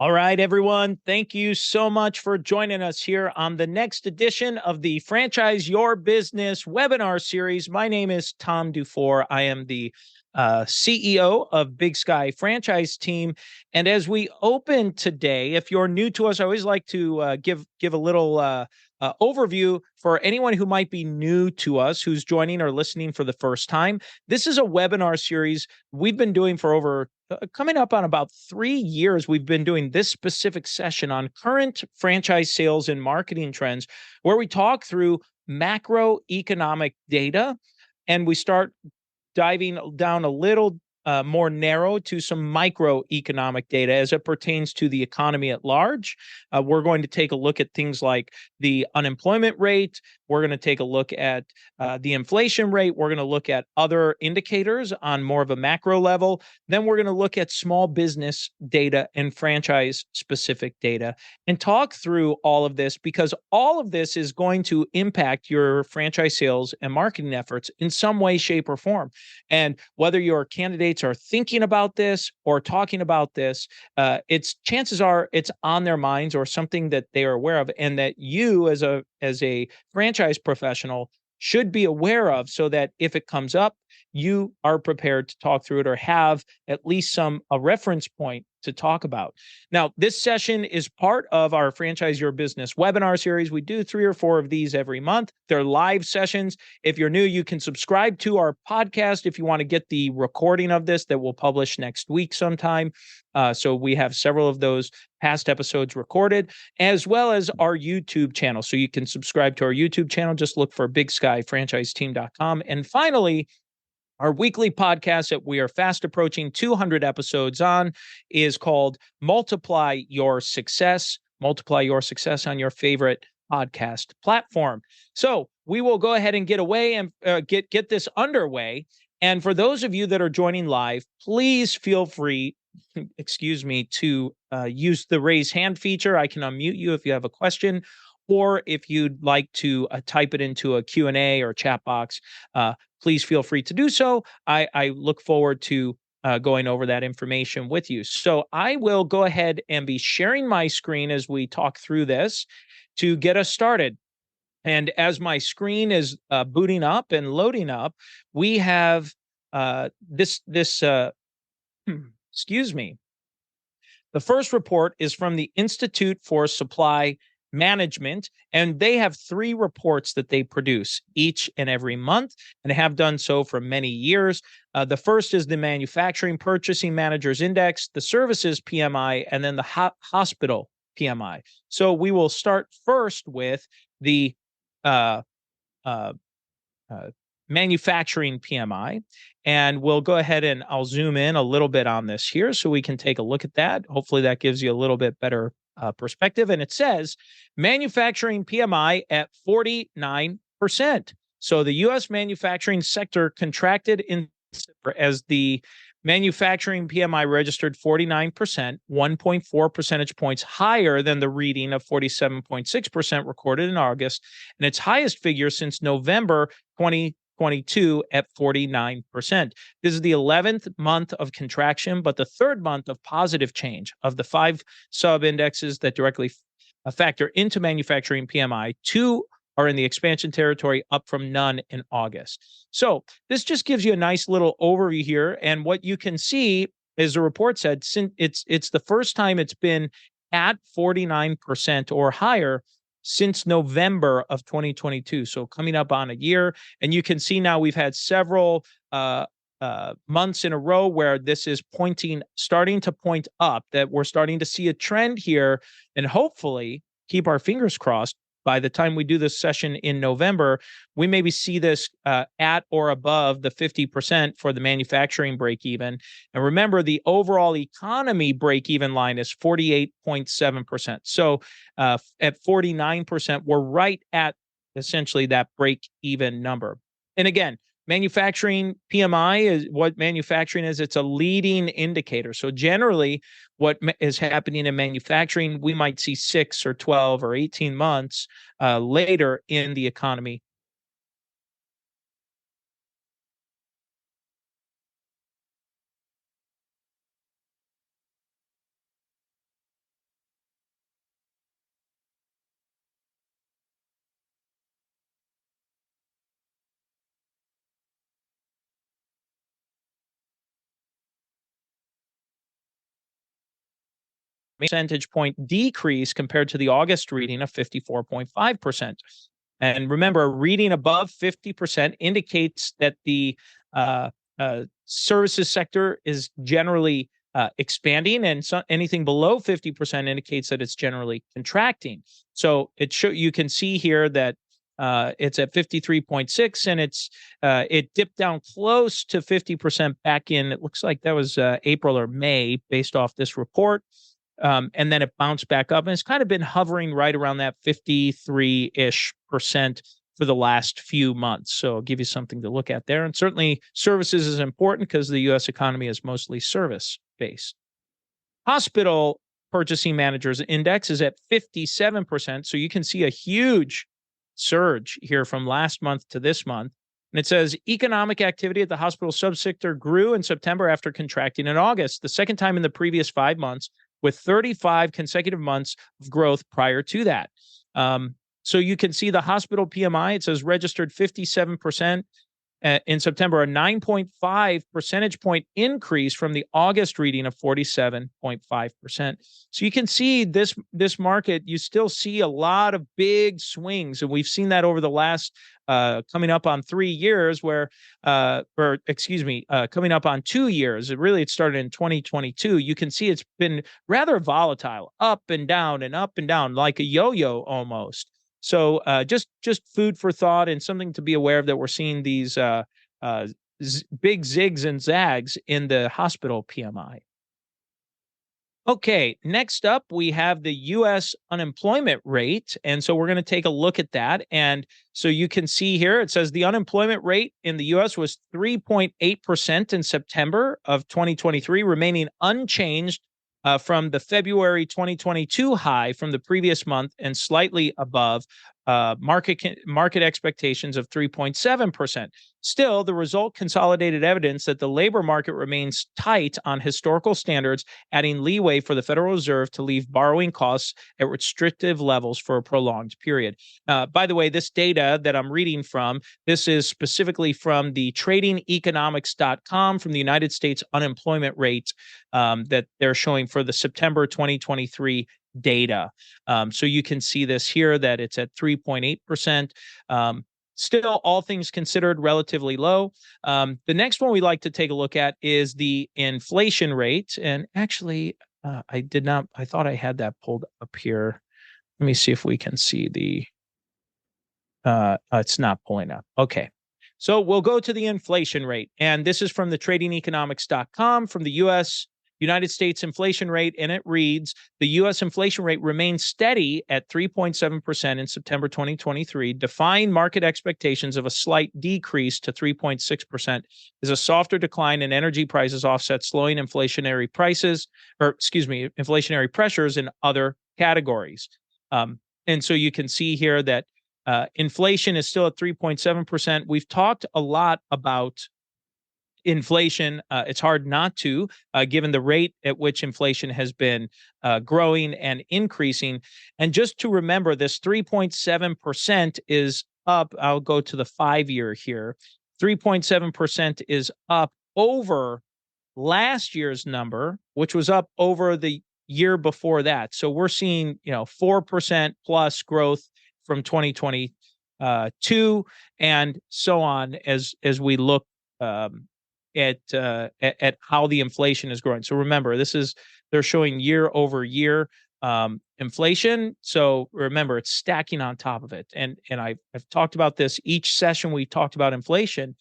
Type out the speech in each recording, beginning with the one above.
All right, everyone. Thank you so much for joining us here on the next edition of the Franchise Your Business webinar series. My name is Tom DuFore. I am the CEO of Big Sky Franchise Team. And as we open today, if you're new to us, I always like to give a little overview for anyone who might be new to us, who's joining or listening for the first time. This is a webinar series we've been doing for over coming up on about 3 years. We've been doing this specific session on current franchise sales and marketing trends, where we talk through macroeconomic data and we start diving down a little more narrow to some microeconomic data as it pertains to the economy at large. We're going to take a look at things like the unemployment rate. We're going to take a look at the inflation rate. We're going to look at other indicators on more of a macro level. Then we're going to look at small business data and franchise specific data and talk through all of this, because all of this is going to impact your franchise sales and marketing efforts in some way, shape, or form. And whether your candidates are thinking about this or talking about this, it's chances are it's on their minds or something that they are aware of, and that you as a franchise professional should be aware of, so that if it comes up, you are prepared to talk through it or have at least a reference point to talk about. Now, this session is part of our Franchise Your Business webinar series. We do 3 or 4 of these every month. They're live sessions. If you're new, you can subscribe to our podcast if you want to get the recording of this that we'll publish next week sometime. So we have several of those past episodes recorded, as well as our YouTube channel. So you can subscribe to our YouTube channel. Just look for bigskyfranchiseteam.com. And finally, our weekly podcast that we are fast approaching 200 episodes on is called Multiply Your Success. Multiply Your Success on your favorite podcast platform. So we will go ahead and get away and get this underway. And for those of you that are joining live, please feel free, excuse me, to use the raise hand feature. I can unmute you if you have a question, or if you'd like to type it into a Q&A or chat box, please feel free to do so. I look forward to going over that information with you. So I will go ahead and be sharing my screen as we talk through this to get us started. And as my screen is booting up and loading up, we have excuse me. The first report is from the Institute for Supply Management, and they have 3 reports that they produce each and every month and have done so for many years. The first is the Manufacturing Purchasing Managers Index, the Services PMI, and then the Hospital PMI. So we will start first with the uh, uh, manufacturing PMI. And we'll go ahead and I'll zoom in a little bit on this here so we can take a look at that. Hopefully that gives you a little bit better perspective. And it says manufacturing PMI at 49%. So the U.S. manufacturing sector contracted in as the manufacturing PMI registered 49%, 1.4 percentage points higher than the reading of 47.6% recorded in August, and its highest figure since November 2022 at 49%. This is the 11th month of contraction, but the 3rd month of positive change. Of the 5 sub-indexes that directly factor into manufacturing PMI, 2 are in the expansion territory, up from none in August. So this just gives you a nice little overview here. And what you can see, as the report said, since it's the first time it's been at 49% or higher since November of 2022. So coming up on a year. And you can see now we've had several months in a row where this is starting to point up, that we're starting to see a trend here, and hopefully keep our fingers crossed. By the time we do this session in November, we maybe see this at or above the 50% for the manufacturing break even. And remember, the overall economy break even line is 48.7%. So at 49%, we're right at essentially that break even number. And again, manufacturing PMI is what manufacturing is. It's a leading indicator. So generally, what is happening in manufacturing, we might see 6 or 12 or 18 months later in the economy. percentage point decrease compared to the August reading of 54.5%. And remember, a reading above 50% indicates that the services sector is generally expanding, and anything below 50% indicates that it's generally contracting. So you can see here that it's at 53.6, and it dipped down close to 50% back in. It looks like that was April or May, based off this report. And then it bounced back up, and it's kind of been hovering right around that 53-ish% for the last few months. So I'll give you something to look at there. And certainly services is important because the U.S. economy is mostly service-based. Hospital Purchasing Managers Index is at 57%. So you can see a huge surge here from last month to this month. And it says economic activity at the hospital subsector grew in September after contracting in August, the second time in the previous 5 months, with 35 consecutive months of growth prior to that. So you can see the hospital PMI, it says registered 57% in September, a 9.5 percentage point increase from the August reading of 47.5%. So you can see this market, you still see a lot of big swings. And we've seen that over the last coming up on 3 years coming up on 2 years. It started in 2022. You can see it's been rather volatile, up and down, like a yo-yo almost. So just food for thought, and something to be aware of, that we're seeing these big zigs and zags in the hospital PMI. Okay, next up, we have the U.S. unemployment rate. And so we're going to take a look at that. And so you can see here, it says the unemployment rate in the U.S. was 3.8% in September of 2023, remaining unchanged from the February 2022 high from the previous month, and slightly above market expectations of 3.7%. Still, the result consolidated evidence that the labor market remains tight on historical standards, adding leeway for the Federal Reserve to leave borrowing costs at restrictive levels for a prolonged period. By the way, this data that I'm reading from, this is specifically from the tradingeconomics.com, from the United States unemployment rate that they're showing for the September 2023 data. So you can see this here, that it's at 3.8%. Still, all things considered, relatively low. The next one we like to take a look at is the inflation rate. And actually, I thought I had that pulled up here. Let me see if we can see it's not pulling up. Okay. So we'll go to the inflation rate. And this is from the tradingeconomics.com, from the United States inflation rate, and it reads, the U.S. inflation rate remains steady at 3.7% in September 2023, defying market expectations of a slight decrease to 3.6%, as a softer decline in energy prices offset slowing inflationary pressures in other categories. And so you can see here that inflation is still at 3.7%. We've talked a lot about inflation. It's hard not to, given the rate at which inflation has been growing and increasing. And just to remember, this 3.7% is up. I'll go to the 5-year here. 3.7% is up over last year's number, which was up over the year before that. So we're seeing, 4% plus growth from 2022 and so on as we look at how the inflation is growing. So remember, they're showing year over year inflation. So remember, it's stacking on top of it. And I've talked about this each session. We talked about inflation,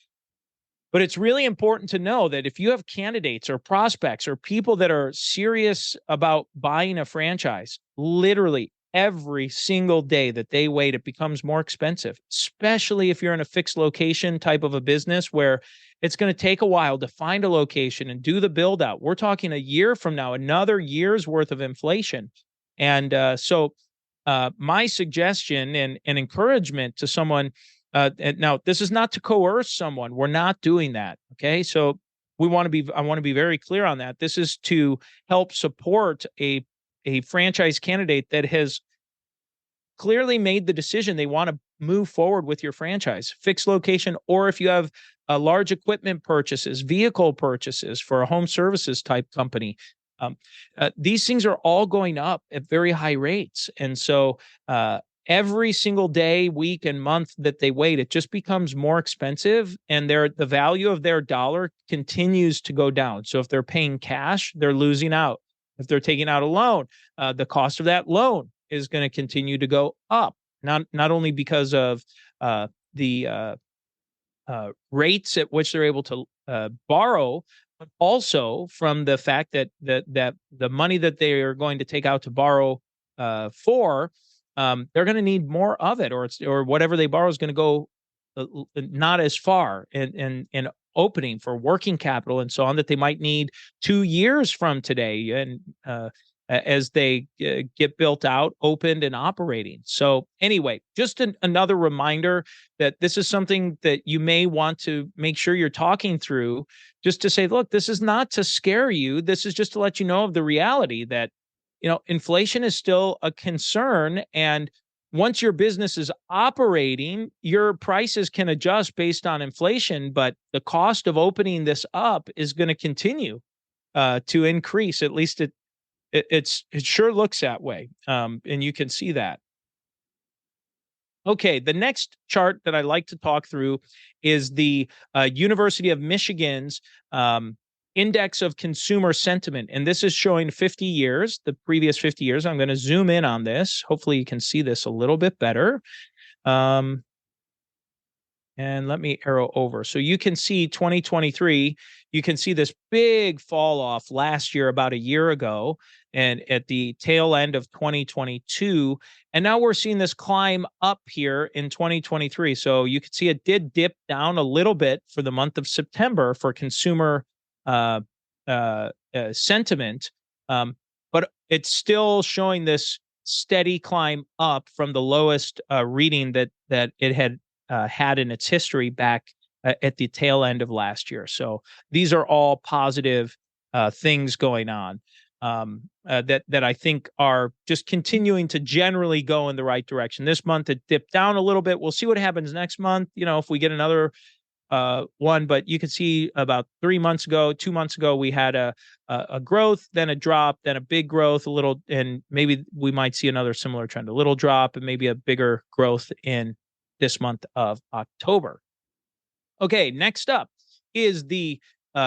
but it's really important to know that if you have candidates or prospects or people that are serious about buying a franchise, literally every single day that they wait, it becomes more expensive, especially if you're in a fixed location type of a business where it's going to take a while to find a location and do the build out. We're talking a year from now, another year's worth of inflation. And so my suggestion and encouragement to someone, and now this is not to coerce someone. We're not doing that. Okay. So I want to be very clear on that. This is to help support a franchise candidate that has clearly made the decision they want to move forward with your franchise, fixed location, or if you have large equipment purchases, vehicle purchases for a home services type company, Um, these things are all going up at very high rates. And so every single day, week, and month that they wait, it just becomes more expensive, and the value of their dollar continues to go down. So if they're paying cash, they're losing out. If they're taking out a loan, the cost of that loan is going to continue to go up. Not only because of the rates at which they're able to borrow, but also from the fact that the money that they are going to take out to borrow for, they're going to need more of it, or whatever they borrow is going to go not as far in opening for working capital and so on, that they might need 2 years from today, and as they get built out, opened, and operating. So anyway, just another reminder that this is something that you may want to make sure you're talking through, just to say, look, this is not to scare you. This is just to let you know of the reality that, inflation is still a concern. And once your business is operating, your prices can adjust based on inflation, but the cost of opening this up is going to continue to increase. At least it sure looks that way, and you can see that. Okay, the next chart that I like to talk through is the University of Michigan's Index of Consumer Sentiment, and this is showing 50 years, the previous 50 years. I'm going to zoom in on this. Hopefully, you can see this a little bit better. And let me arrow over. So you can see 2023, you can see this big fall off last year, about a year ago, and at the tail end of 2022. And now we're seeing this climb up here in 2023. So you can see it did dip down a little bit for the month of September for consumer sentiment. But it's still showing this steady climb up from the lowest reading that it had had in its history back at the tail end of last year. So these are all positive things going on that I think are just continuing to generally go in the right direction. This month it dipped down a little bit. We'll see what happens next month. If we get another one, but you can see about 2 months ago, we had a growth, then a drop, then a big growth, a little, and maybe we might see another similar trend, a little drop, and maybe a bigger growth in this month of October. Okay, next up is the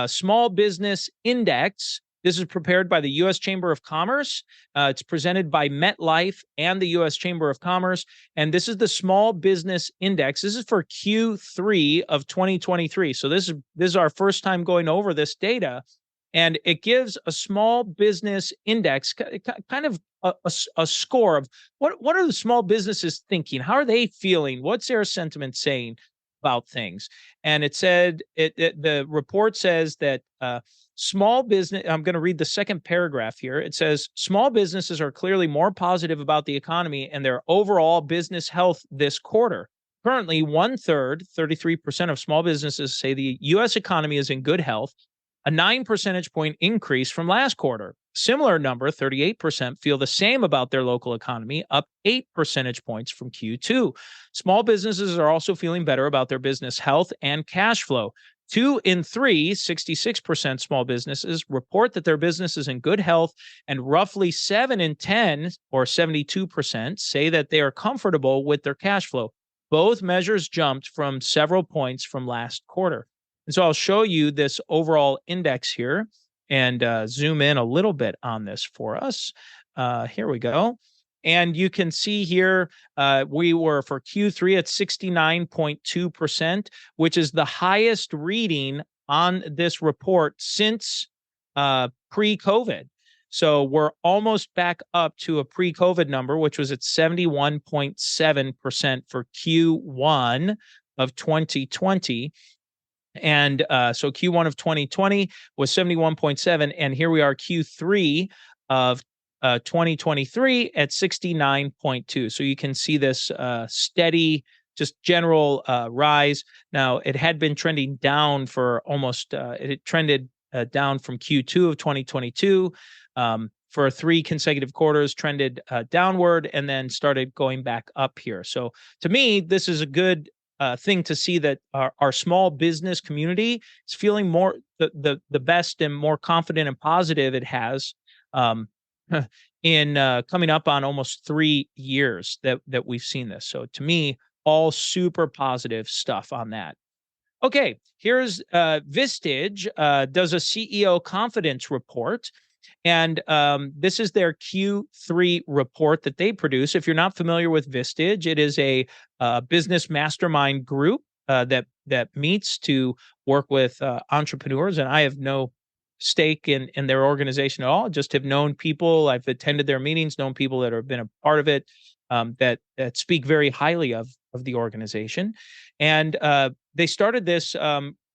Small Business Index. This is prepared by the U.S. Chamber of Commerce. It's presented by MetLife and the U.S. Chamber of Commerce. And this is the Small Business Index. This is for Q3 of 2023. So this is our first time going over this data. And it gives a small business index, kind of a score of what are the small businesses thinking? How are they feeling? What's their sentiment saying about things? And it said, the report says that small business, I'm going to read the second paragraph here. It says, small businesses are clearly more positive about the economy and their overall business health this quarter. Currently, 1/3, 33% of small businesses say the U.S. economy is in good health, a 9 percentage point increase from last quarter. Similar number, 38%, feel the same about their local economy, up 8 percentage points from Q2. Small businesses are also feeling better about their business health and cash flow. 2 in 3, 66% small businesses report that their business is in good health, and roughly 7 in 10, or 72%, say that they are comfortable with their cash flow. Both measures jumped from several points from last quarter. And so I'll show you this overall index here and zoom in a little bit on this for us. Here we go. And you can see here, we were for Q3 at 69.2%, which is the highest reading on this report since pre-COVID. So we're almost back up to a pre-COVID number, which was at 71.7% for Q1 of 2020. And so Q1 of 2020 was 71.7, and here we are Q3 of 2023 at 69.2. So you can see this steady, just general rise. Now, it had been trending down for almost, it trended down from Q2 of 2022 for 3 consecutive quarters, trended downward, and then started going back up here. So to me, this is a good thing to see, that our small business community is feeling more the best and more confident and positive it has um, in coming up on almost 3 years that we've seen this. So to me, all super positive stuff on that. Okay, here's Vistage does a CEO confidence report, and this is their Q3 report that they produce. If you're not familiar with Vistage, it is a business mastermind group that meets to work with entrepreneurs, and I have no stake in their organization at all. Just have known people. I've attended their meetings, known people that have been a part of it, that speak very highly of the organization, and they started this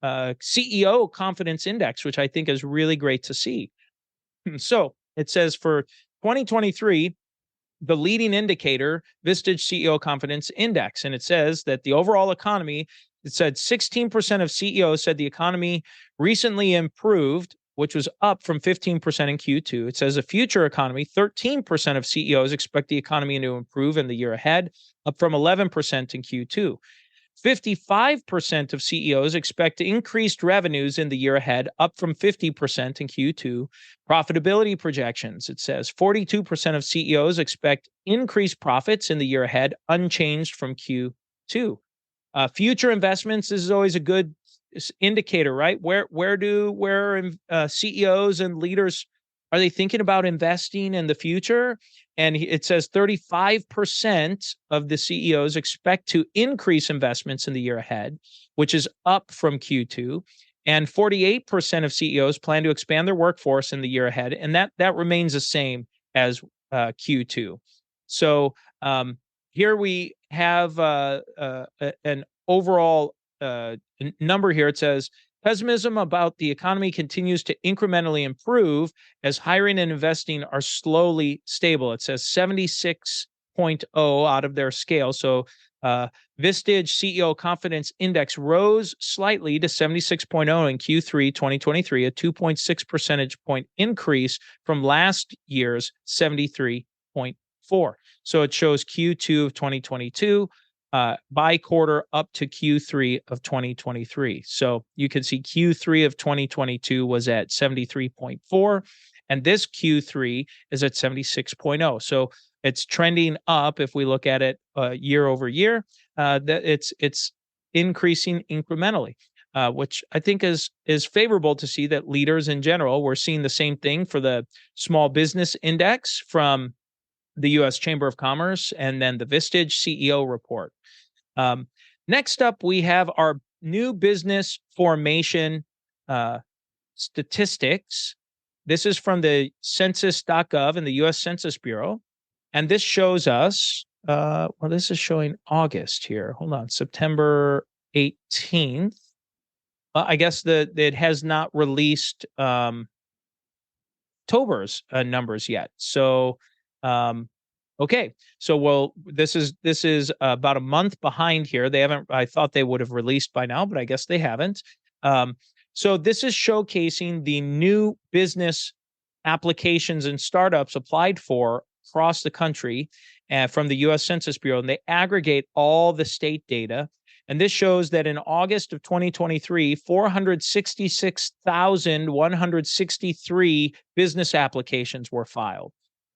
CEO confidence index, which I think is really great to see. So it says for 2023, the leading indicator, Vistage CEO Confidence Index. And it says that the overall economy, it said 16% of CEOs said the economy recently improved, which was up from 15% in Q2. It says the future economy, 13% of CEOs expect the economy to improve in the year ahead, up from 11% in Q2. 55% of CEOs expect increased revenues in the year ahead, up from 50% in Q2. Profitability projections, it says 42% of CEOs expect increased profits in the year ahead, unchanged from Q2. Future investments, this is always a good indicator, right? Where CEOs and leaders, are they thinking about investing in the future? And it says 35% of the CEOs expect to increase investments in the year ahead, which is up from Q2. And 48% of CEOs plan to expand their workforce in the year ahead. And that remains the same as Q2. So here we have an overall number here. It says, pessimism about the economy continues to incrementally improve as hiring and investing are slowly stable. It says 76.0 out of their scale. So Vistage CEO Confidence Index rose slightly to 76.0 in Q3 2023, a 2.6 percentage point increase from last year's 73.4. So it shows Q2 of 2022 by quarter up to Q3 of 2023. So you can see Q3 of 2022 was at 73.4, and this Q3 is at 76.0. So it's trending up if we look at it year over year. That it's increasing incrementally, which I think is favorable to see that leaders in general, we're seeing the same thing for the small business index from the U.S. Chamber of Commerce, and then the Vistage CEO report. Next up, we have our new business formation statistics. This is from the census.gov and the U.S. Census Bureau. And this shows us, this is showing August here. Hold on, September 18th. I guess it has not released October's numbers yet. So, okay. So, this is about a month behind here. They haven't, I thought they would have released by now, but I guess they haven't. So this is showcasing the new business applications and startups applied for across the country from the U.S. Census Bureau, and they aggregate all the state data. And this shows that in August of 2023, 466,163 business applications were filed.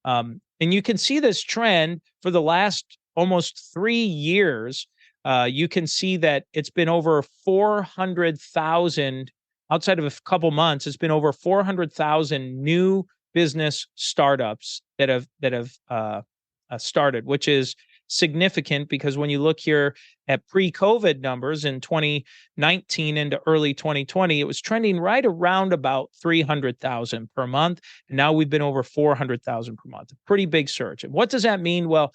And you can see this trend for the last almost 3 years. You can see that it's been over 400,000 outside of a couple months. It's been over 400,000 new business startups that have started, which is significant because when you look here at pre-COVID numbers in 2019 into early 2020, it was trending right around about 300,000 per month. And now we've been over 400,000 per month. A pretty big surge. And what does that mean? Well,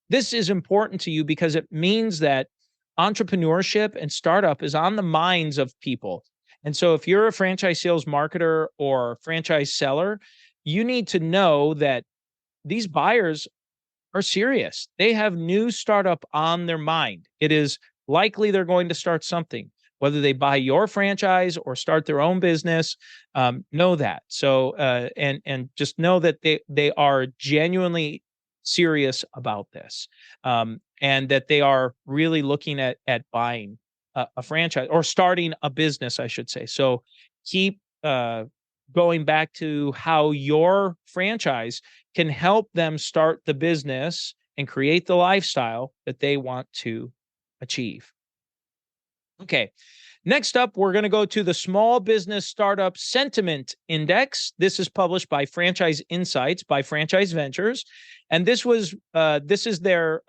this is important to you because it means that entrepreneurship and startup is on the minds of people. And so if you're a franchise sales marketer or franchise seller, you need to know that these buyers are serious. They have new startup on their mind. It is likely they're going to start something, whether they buy your franchise or start their own business. Know that. So and just know that they are genuinely serious about this, and that they are really looking at buying a franchise or starting a business, I should say. So keep going back to how your franchise can help them start the business and create the lifestyle that they want to achieve. Okay. Next up, we're going to go to the Small Business Startup Sentiment Index. This is published by Franchise Insights by Franchise Ventures, and this is their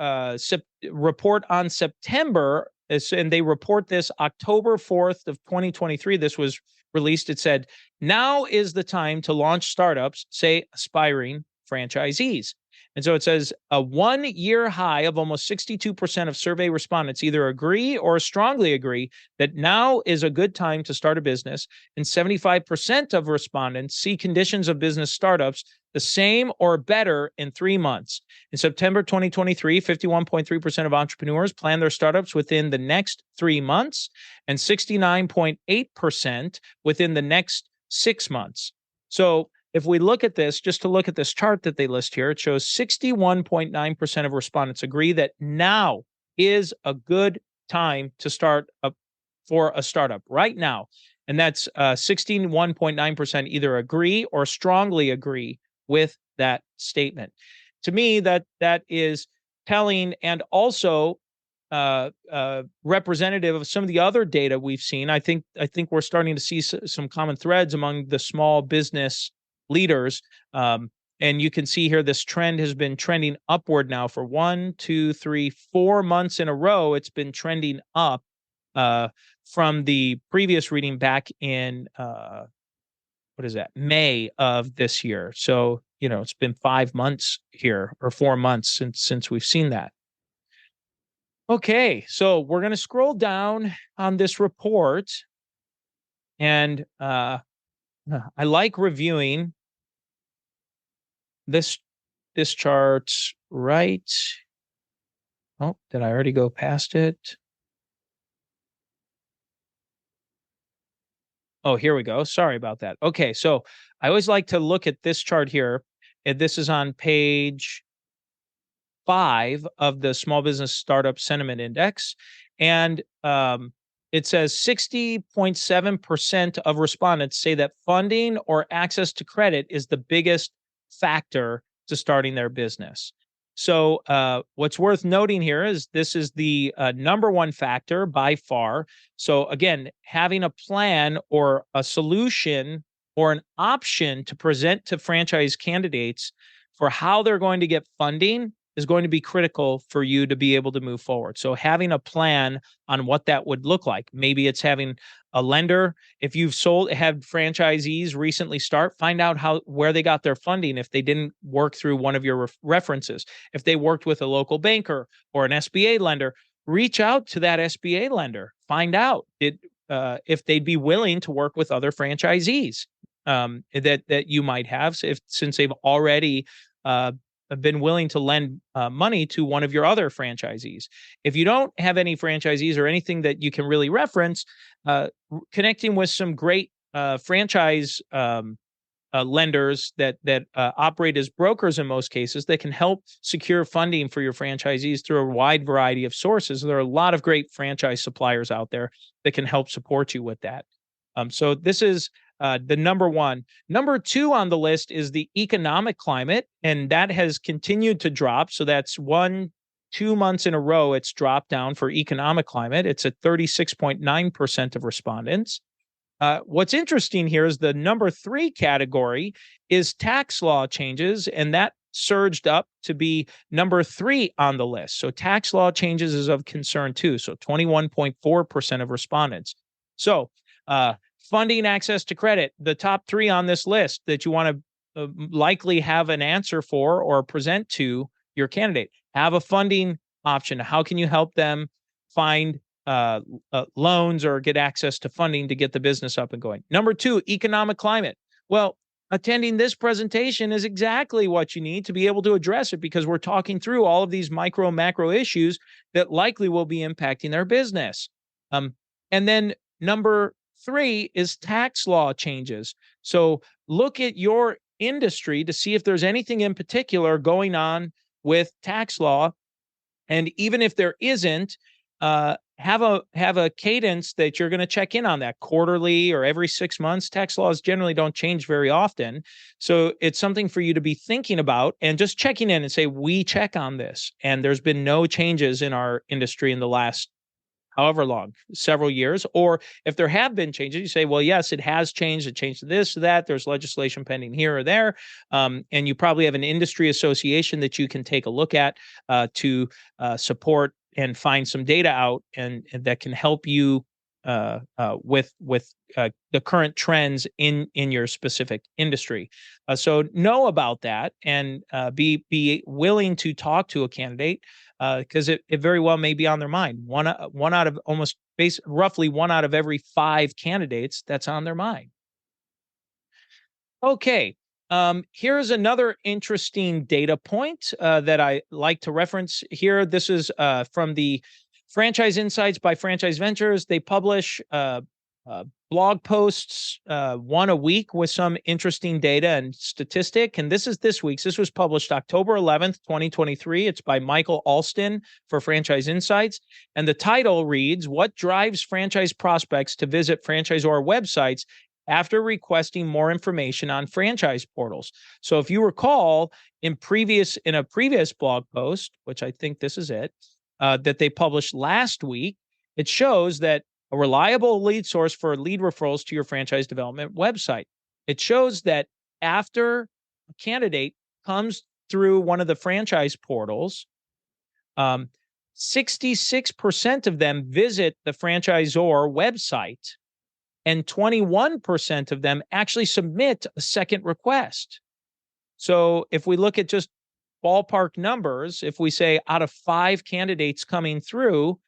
report on September, and they report this October 4th of 2023. This was released. It said, "Now is the time to launch startups," say aspiring franchisees. And so it says a 1-year high of almost 62% of survey respondents either agree or strongly agree that now is a good time to start a business. And 75% of respondents see conditions of business startups the same or better in 3 months. In September 2023, 51.3% of entrepreneurs plan their startups within the next 3 months and 69.8% within the next 6 months. So if we look at this, just to look at this chart that they list here, it shows 61.9% of respondents agree that now is a good time to start for a startup right now. And that's 61.9% either agree or strongly agree with that statement. To me, that is telling and also representative of some of the other data we've seen. I think we're starting to see some common threads among the small business leaders. And you can see here, this trend has been trending upward now for 1, 2, 3, 4 months in a row. It's been trending up from the previous reading back in, May of this year. So, it's been 5 months here, or 4 months since we've seen that. Okay, so we're going to scroll down on this report, and I like reviewing this chart, right? Oh, did I already go past it? Oh, here we go. Sorry about that. Okay, so I always like to look at this chart here. And this is on page 5 of the Small Business Startup Sentiment Index. And it says 60.7% of respondents say that funding or access to credit is the biggest factor to starting their business. So what's worth noting here is this is the number one factor by far. So again, having a plan or a solution or an option to present to franchise candidates for how they're going to get funding is going to be critical for you to be able to move forward. So having a plan on what that would look like. Maybe it's having a lender. If you've had franchisees recently start, find out where they got their funding. If they didn't work through one of your references, if they worked with a local banker or an SBA lender, reach out to that SBA lender. Find out if they'd be willing to work with other franchisees that you might have, since they've already have been willing to lend money to one of your other franchisees. If you don't have any franchisees or anything that you can really reference, connecting with some great franchise lenders that operate as brokers in most cases, that can help secure funding for your franchisees through a wide variety of sources. There are a lot of great franchise suppliers out there that can help support you with that. So this is the number one. Number 2 on the list is the economic climate, and that has continued to drop. So that's 2 months in a row it's dropped down for economic climate. It's at 36.9% of respondents. What's interesting here is the number 3 category is tax law changes, and that surged up to be number 3 on the list. So tax law changes is of concern too. So 21.4% of respondents. So funding, access to credit, the top 3 on this list that you want to likely have an answer for or present to your candidate. Have a funding option. How can you help them find loans or get access to funding to get the business up and going? Number 2, economic climate. Well, attending this presentation is exactly what you need to be able to address it, because we're talking through all of these micro, macro issues that likely will be impacting their business. And then number 3 is tax law changes. So look at your industry to see if there's anything in particular going on with tax law. And even if there isn't, have a cadence that you're going to check in on that quarterly or every 6 months. Tax laws generally don't change very often, so it's something for you to be thinking about and just checking in and say, we check on this, and there's been no changes in our industry in the last however long, several years. Or if there have been changes, you say, well, yes, it has changed. It changed to this, to that. There's legislation pending here or there. And you probably have an industry association that you can take a look at to support and find some data out and that can help you with the current trends in your specific industry. So know about that and be willing to talk to a candidate because it very well may be on their mind. One out of roughly one out of every 5 candidates that's on their mind. Okay. Here's another interesting data point that I like to reference here. This is from the Franchise Insights by Franchise Ventures. They publish blog posts, one a week with some interesting data and statistic. And this is this week's. This was published October 11th, 2023. It's by Michael Alston for Franchise Insights. And the title reads, "What drives franchise prospects to visit franchisor websites after requesting more information on franchise portals?" So if you recall in a previous blog post, which I think this is it, that they published last week, it shows that a reliable lead source for lead referrals to your franchise development website. It shows that after a candidate comes through one of the franchise portals, 66% of them visit the franchisor website, and 21% of them actually submit a second request. So if we look at just ballpark numbers, if we say out of 5 candidates coming through,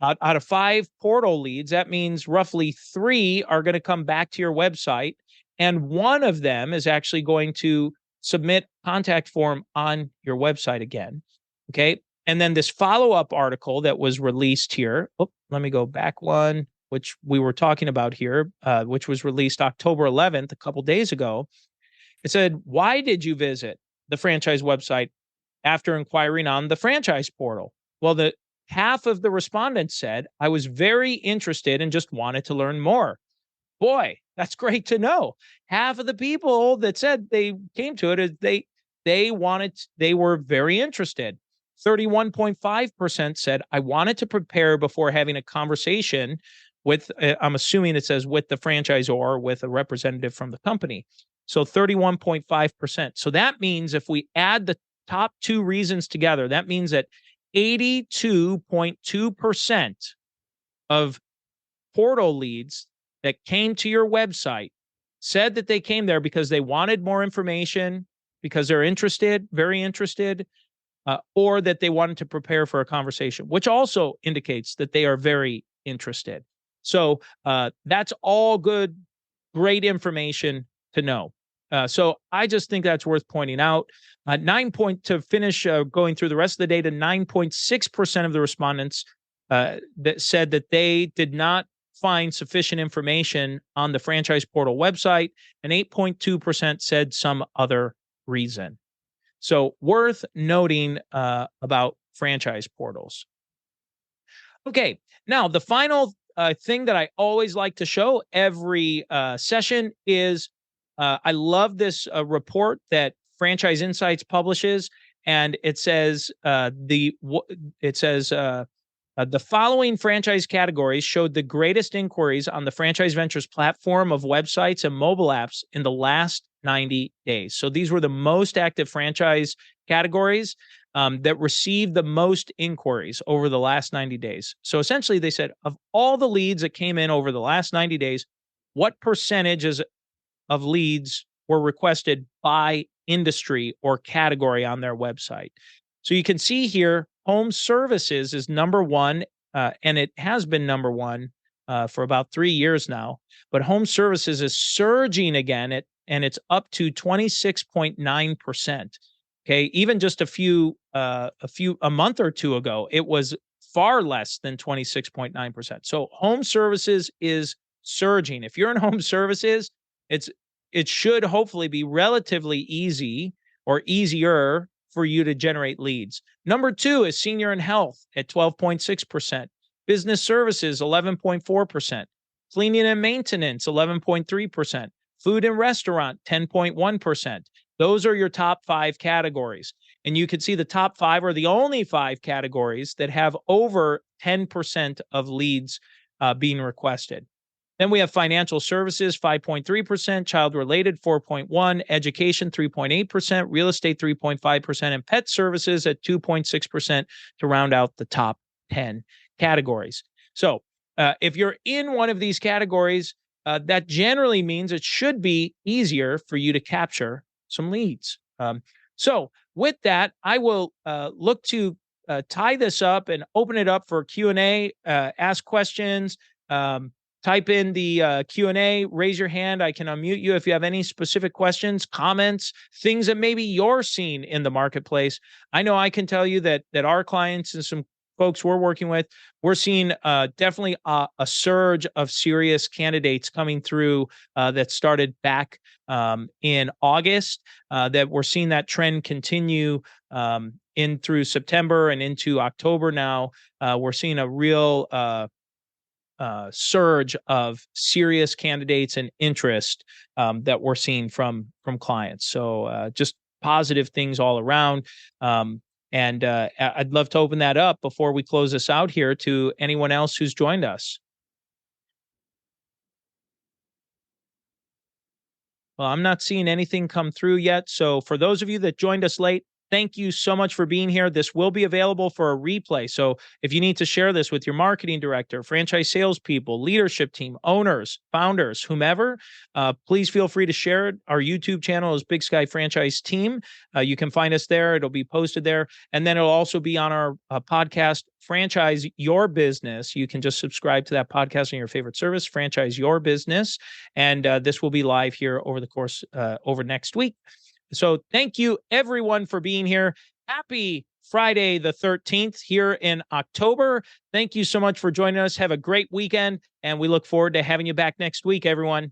out of 5 portal leads, that means roughly 3 are going to come back to your website, and 1 of them is actually going to submit contact form on your website again. Okay. And then this follow-up article that was released here. Oh, let me go back one, which we were talking about here, which was released October 11th, a couple days ago. It said, "Why did you visit the franchise website after inquiring on the franchise portal?" Well, half of the respondents said, "I was very interested and just wanted to learn more." Boy, that's great to know. Half of the people that said they came to it, they were very interested. 31.5% said, "I wanted to prepare before having a conversation with," I'm assuming it says with the franchisor, with a representative from the company. So 31.5%. So that means if we add the top 2 reasons together, that means that 82.2% of portal leads that came to your website said that they came there because they wanted more information, because they're interested, very interested, or that they wanted to prepare for a conversation, which also indicates that they are very interested. So that's all good, great information to know. So I just think that's worth pointing out. To finish going through the rest of the data, 9.6% of the respondents that said that they did not find sufficient information on the franchise portal website, and 8.2% said some other reason. So worth noting about franchise portals. Okay, now the final thing that I always like to show every session is I love this report that Franchise Insights publishes, and it says the following franchise categories showed the greatest inquiries on the Franchise Ventures platform of websites and mobile apps in the last 90 days. So these were the most active franchise categories that received the most inquiries over the last 90 days. So essentially, they said of all the leads that came in over the last 90 days, what percentages of leads were requested by industry or category on their website? So you can see here, home services is number 1, and it has been number 1 for about 3 years now. But home services is surging again, and it's up to 26.9%. Okay, even just a month or 2 ago, it was far less than 26.9%. So home services is surging. If you're in home services, it should hopefully be relatively easy or easier for you to generate leads. Number 2 is senior and health at 12.6%. Business services, 11.4%. Cleaning and maintenance, 11.3%. Food and restaurant, 10.1%. Those are your top five categories. And you can see the top five are the only five categories that have over 10% of leads being requested. Then we have financial services, 5.3%, child-related, 4.1%, education, 3.8%, real estate, 3.5%, and pet services at 2.6% to round out the top 10 categories. So if you're in one of these categories, that generally means it should be easier for you to capture some leads. So with that, I will look to tie this up and open it up for Q&A, ask questions, type in the Q&A, raise your hand. I can unmute you if you have any specific questions, comments, things that maybe you're seeing in the marketplace. I know I can tell you that our clients and some folks we're working with, we're seeing definitely a surge of serious candidates coming through that started back in August, that we're seeing that trend continue in through September and into October now. We're seeing a real surge of serious candidates and interest that we're seeing from clients. So just positive things all around. And I'd love to open that up before we close this out here to anyone else who's joined us. Well, I'm not seeing anything come through yet. So for those of you that joined us late, thank you so much for being here. This will be available for a replay. So if you need to share this with your marketing director, franchise salespeople, leadership team, owners, founders, whomever, please feel free to share it. Our YouTube channel is Big Sky Franchise Team. You can find us there. It'll be posted there. And then it'll also be on our podcast, Franchise Your Business. You can just subscribe to that podcast on your favorite service, Franchise Your Business. And this will be live here over the course over next week. So thank you, everyone, for being here. Happy Friday the 13th here in October. Thank you so much for joining us. Have a great weekend, and we look forward to having you back next week, everyone.